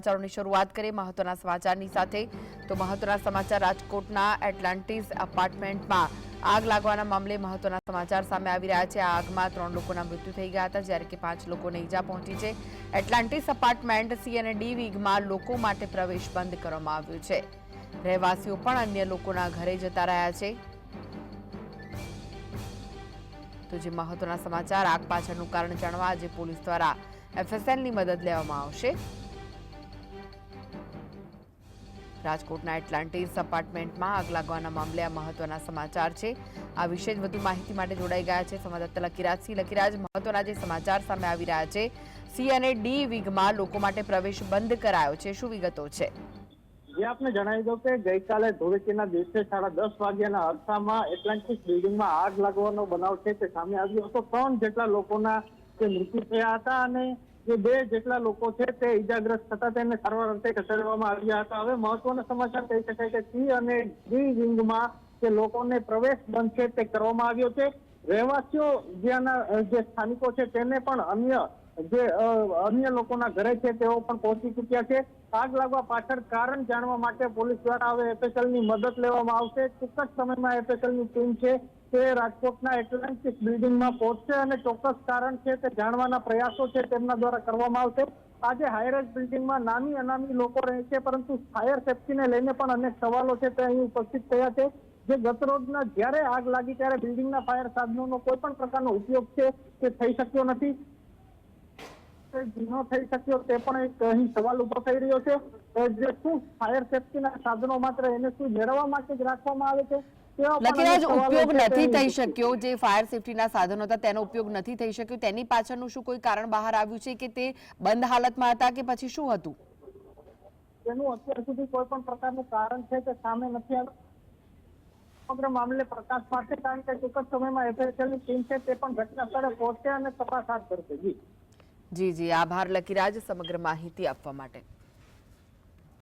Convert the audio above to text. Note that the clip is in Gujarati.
समाचारों की शुरुआत करें महत्वना समाचार साथे। तो महत्वना समाचार राजकोटना एटलांटिस अपार्टमेंट में आग लगवाना मामले महत्वना समाचार सामे आवी रह्या छे। आग में 3 लोकोना मृत्यु थई गया हता, ज्यारे के 5 लोकोने ईजा पहोंची छे। एटलांटिस अपार्टमेंट सी अने डी विंग में लोको माटे प्रवेश बंद करवामां आव्यो छे। રહેવાસીઓ પણ अन्य લોકોના ઘરે જતા રહ્યા છે। तो जे महत्वना समाचार आग पाछळનું कारण जाणवा આજે પોલીસ દ્વારા FSL ની મદદ લેવામાં આવશે। રાજકોટના એટલાન્ટિસ અપાર્ટમેન્ટમાં આગ લાગવાના મામલે આ મહત્વના સમાચાર છે। આ વિશે વધુ માહિતી માટે જોડાઈ ગયા છે સંવાદદાતા લકીરાજ। લકીરાજ, મહત્વના જે સમાચાર સામે આવી રહ્યા છે, સી અને ડી વિંગમાં લોકો માટે પ્રવેશ બંધ કરાયો છે, શું વિગતો છે? જે આપને જણાવી દઉં કે ગઈકાલે ધૂળેટીના દિવસે 10:30 વાગ્યાના અરસામાં એટલાન્ટિસ બિલ્ડિંગમાં આગ લાગવાનો બનાવ છે તે સામે આવ્યો હતો। 3 જેટલા લોકોના મૃત્યુ થયા હતા અને જે 2 જેટલા લોકો છે તે ઈજાગ્રસ્ત થતા તેને સારવાર અર્થે ખસેડવામાં આવ્યા હતા। હવે મહત્વના સમાચાર કહી શકાય કે સી અને ડી વિંગમાં જે લોકોને પ્રવેશ બંધ છે તે કરવામાં આવ્યો છે। રહેવાસીઓ જે સ્થાનિકો છે તેને પણ अन्य लोकोना घरे छे तेओ पण पहोंची चुक्या छे। आग लागवा पाछळ कारण जाणवा माटे पोलीस द्वारा हवे एफएसएल नी मदद लेवामां आवशे। टूंक ज समयमां एफएसएल नी टीम छे ते राजकोटना एटलांटिस बिल्डिंगमां पहोंचशे अने चोक्कस कारण छे ते जाणवाना प्रयासो छे तेमना द्वारा करवामां आवशे। आज हाईराइज बिल्डिंगमां नामी अनामी लोको रहे छे, परंतु फायर सेफ्टीने लईने पण अनेक सवालो छे ते અહીં उपस्थित थया छे। जे गत रोजना ज्यारे आग लागी त्यारे बिल्डिंगना फायर साधनोनो कोईपण प्रकारनो उपयोग छे ते थई शक्यो नथी। जीनो थई शक्यो ते पण एक અહીં સવાલ ઉભો થઈ રહ્યો છે। જે શું ફાયર સેફટીના સાધનો માત્ર એને શું મેળવવા માટે જ રાખવામાં આવે છે? લકીરાજ, ઉપયોગ નથી થઈ શક્યો, જે ફાયર સેફટીના સાધનો હતા તેનો ઉપયોગ નથી થઈ શક્યો, તેની પાછળનું શું કોઈ કારણ બહાર આવ્યું છે કે તે બંધ હાલતમાં હતા કે પછી શું હતું? તેનું અત્યાર સુધી કોઈ પણ પ્રકારનું કારણ છે તે સામે નથી આવ્યું। સમગ્ર મામલે પ્રકાશ પાડશે, કારણ કે ટૂંક જ સમયમાં એફએસએલની ટીમ છે તે પણ ઘટના સ્થળે પહોંચશે અને તપાસ હાથ ધરશે। જી, આભાર લકીરાજ સમગ્ર માહિતી આપવા માટે।